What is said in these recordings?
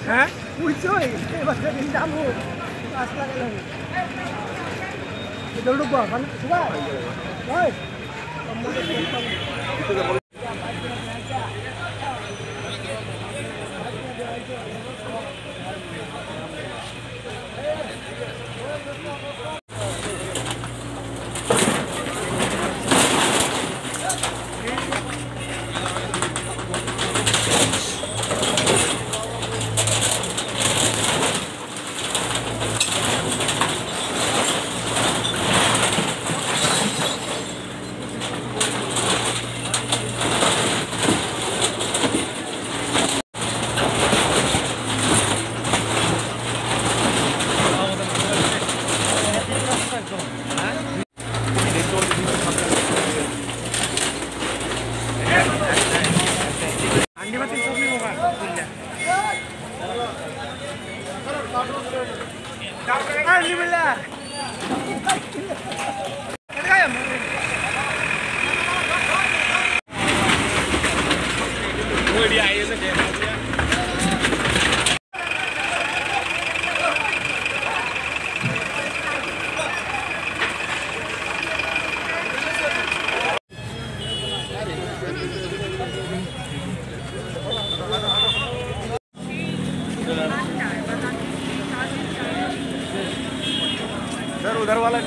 হ্যাঁ বুঝছই এবার সেদিন যাবো আসলা গেল ঢুকবো ভাই सर उधर वाला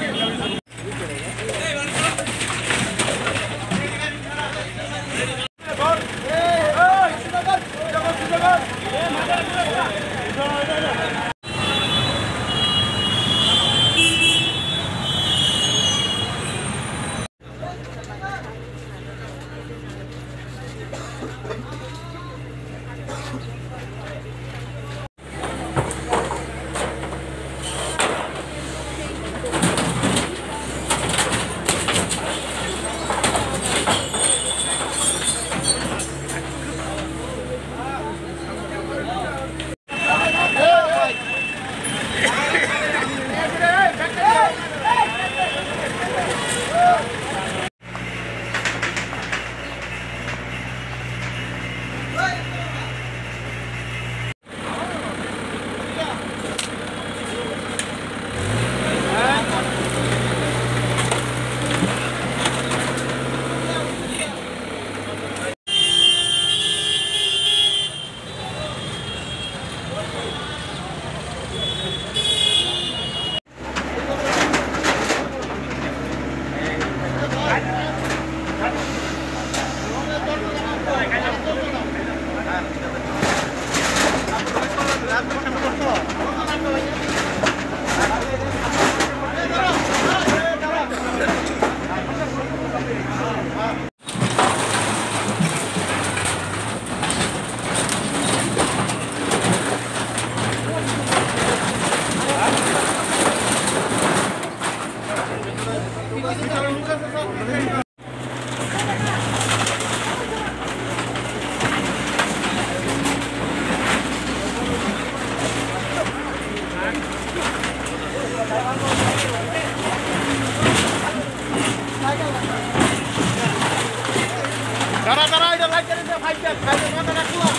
Cara-cara udah lancar ini fighter, fighter mana keluar.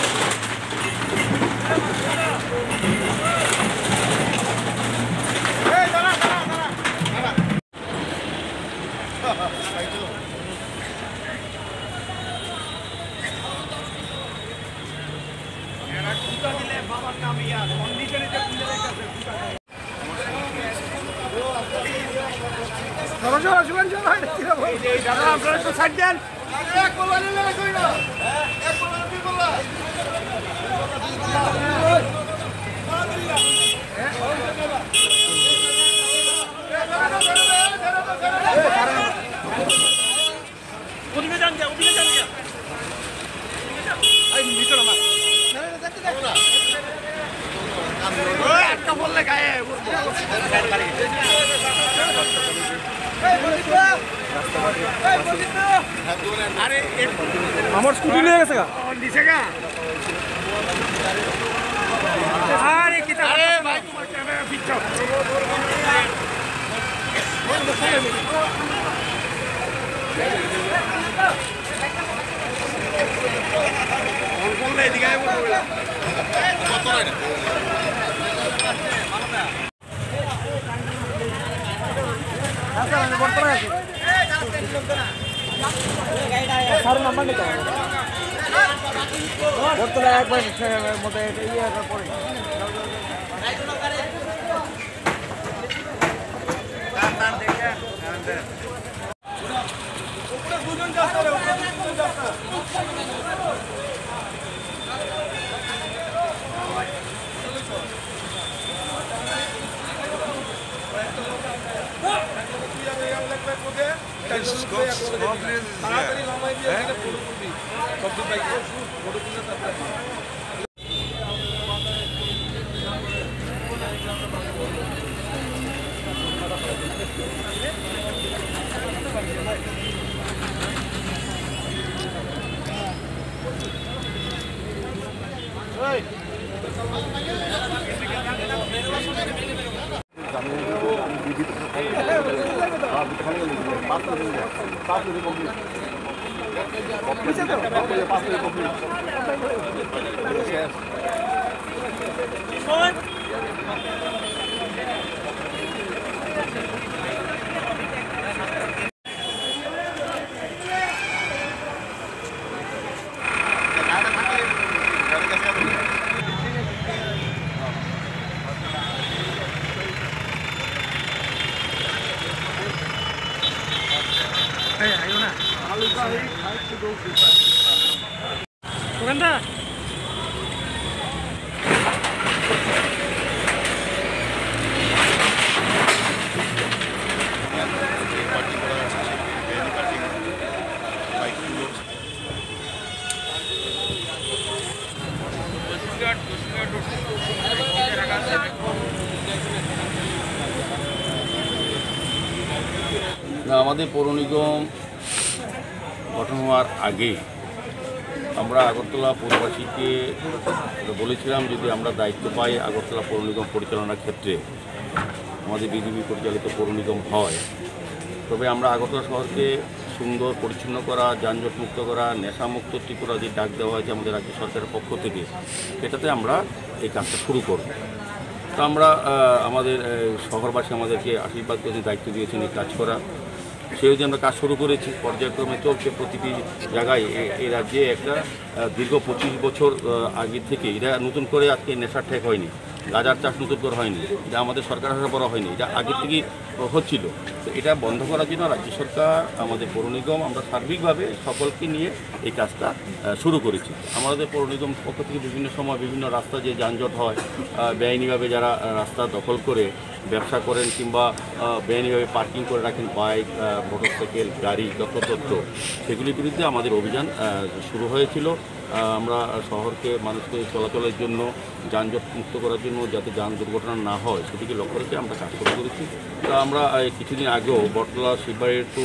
Hei, cara. Era kuda dile babar naam ya, condition ite kuda kaise kuda. Jora Shuven জোর হয় কি বল এই দাদা আপনারা তো সাইড দেন এক বল নিলে কই না এক বল দুই বল ওদিকে যান গিয়া এই নিচে না ওই একটা বললে গায়ে আমার স্কুটি নিয়ে গেছে নিচে গা আরে কি আরে ভাই তোমার ক্যামেরা পিচ্ছো বললে এদিকে আয় বলবে আমাদের পৌর নিগম গঠন হওয়ার আগে আমরা আগরতলা পৌরবাসীকে বলেছিলাম যদি আমরা দায়িত্ব পাই আগরতলা পৌর নিগম পরিচালনার ক্ষেত্রে আমাদের বিজেপি পরিচালিত পৌর নিগম হয় তবে আমরা আগরতলা শহরকে সুন্দর পরিচ্ছন্ন করা, যানজট মুক্ত করা, নেশামুক্ত ত্রিপুরা যে ডাক দেওয়া হয়েছে আমাদের রাজ্য সরকারের পক্ষ থেকে সেটাতে আমরা এই কাজটা শুরু করব। তো আমরা আমাদের শহরবাসী আমাদেরকে আশীর্বাদ করে দায়িত্ব দিয়েছেন এই কাজ করা, সেই যে আমরা কাজ শুরু করেছি, পর্যায়ক্রমে চলছে। প্রতিটি জায়গায় এই রাজ্যে একটা দীর্ঘ 25 বছর আগে থেকে এটা নতুন করে আজকে নেশার ঠেক হয়নি, গাঁজার চাষ নতুন করে হয়নি, এটা আমাদের সরকার হাতে বড় হয়নি, এটা আগের থেকেই হচ্ছিল। তো এটা বন্ধ করার জন্য রাজ্য সরকার, আমাদের পৌর নিগম, আমরা সার্বিকভাবে সকলকে নিয়ে এই কাজটা শুরু করেছি। আমাদের পৌর নিগম পক্ষ থেকে বিভিন্ন সময় বিভিন্ন রাস্তা যে যানজট হয়, বেআইনিভাবে যারা রাস্তা দখল করে ব্যবসা করেন কিংবা বেআইনিভাবে পার্কিং করে রাখেন বাইক, মোটরসাইকেল, গাড়ি, যত্রতত্র, সেগুলির বিরুদ্ধে আমাদের অভিযান শুরু হয়েছিল। আমরা শহরকে মানুষকে চলাচলের জন্য, যানজট মুক্ত করার জন্য, যাতে যান দুর্ঘটনা না হয় সেদিকে লক্ষ্য রেখে আমরা কাজ শুরু করেছি। তো আমরা কিছুদিন আগেও বটতলা শিববাড়ির টু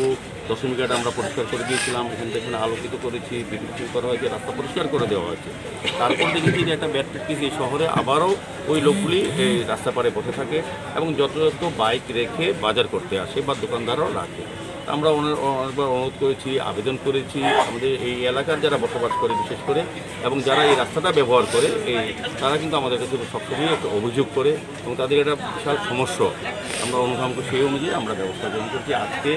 দশমীঘাট আমরা পরিষ্কার করে দিয়েছিলাম, এখান থেকে আলোকিত করেছি, বিদ্যুৎ করা হয়েছে, রাস্তা পরিষ্কার করে দেওয়া হয়েছে। তারপর দেখেছি যে একটা ব্যাড প্র্যাকটিস এই শহরে আবারও ওই লোকগুলি এই রাস্তা পাড়ে বসে থাকে এবং যত বাইক রেখে বাজার করতে আসে বা দোকানদারও রাখে। আমরা অনেকবার অনুরোধ করেছি, আবেদন করেছি, আমাদের এই এলাকার যারা বসবাস করে বিশেষ করে এবং যারা এই রাস্তাটা ব্যবহার করে তারা কিন্তু আমাদের কাছে সবসময় একটা অভিযোগ করে এবং তাদের একটা বিশাল সমস্যা আমরা অনুধাবন করি। সেই অনুযায়ী আমরা ব্যবস্থা গ্রহণ করছি। আজকে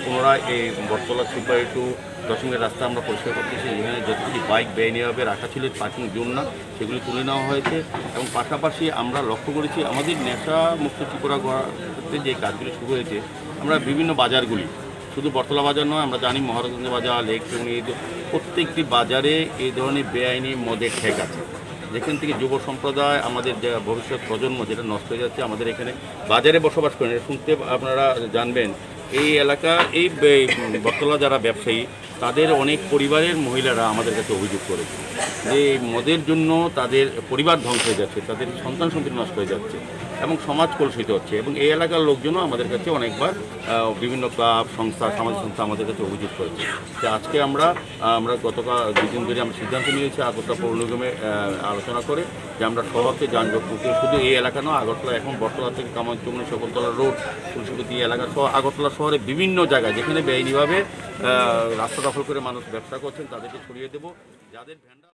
পুনরায় এই বটতলা শিববাড়ি টু দশমীর রাস্তা আমরা পরিষ্কার করতেছি। এখানে যতগুলি বাইক বেআইনিভাবে রাখা ছিল পার্কিং জোন না, সেগুলি তুলে নেওয়া হয়েছে এবং পাশাপাশি আমরা লক্ষ্য করেছি আমাদের নেশা মুক্ত ত্রিপুরা করতে যে কাজগুলি শুরু হয়েছে, আমরা বিভিন্ন বাজারগুলি, শুধু বটতলা বাজার নয়, আমরা জানি মহারাজগঞ্জ বাজার, লেকটুঙ্গি, প্রত্যেকটি বাজারে এই ধরনের বেআইনি মদের ঠেক আছে, যেখান থেকে যুব সম্প্রদায়, আমাদের যে ভবিষ্যৎ প্রজন্ম যেটা নষ্ট হয়ে যাচ্ছে। আমাদের এখানে বাজারে বসবাস করেন, শুনতে আপনারা জানবেন এই এলাকা, এই বটতলা যারা ব্যবসায়ী, তাদের অনেক পরিবারের মহিলারা আমাদের কাছে অভিযোগ করেছে যে মদের জন্য তাদের পরিবার ধ্বংস হয়ে যাচ্ছে, তাদের সন্তান সন্ততি নষ্ট হয়ে যাচ্ছে এবং সমাজ কলুষিত হচ্ছে। এবং এই এলাকার লোকজনও আমাদের কাছে অনেকবার বিভিন্ন ক্লাব, সংস্থা, সামাজিক সংস্থা আমাদের কাছে অভিযোগ করেছে। যে আজকে আমরা গতকাল 2 দিন ধরে আমরা সিদ্ধান্ত নিয়েছি আগরতলা পৌর নিগমে আলোচনা করে যে আমরা শহরকে যানজট মুক্ত, শুধু এই এলাকা নয়, আগরতলা এখন বটতলা থেকে কামারচুমনি, শকুন্তলা রোড, তুলসীপতি এলাকা সহ আগরতলা শহরে বিভিন্ন জায়গায় যেখানে বেআইনিভাবে রাস্তা দখল করে মানুষ ব্যবসা করছেন তাদেরকে ছড়িয়ে দেবো। যাদের ভ্যান্ডার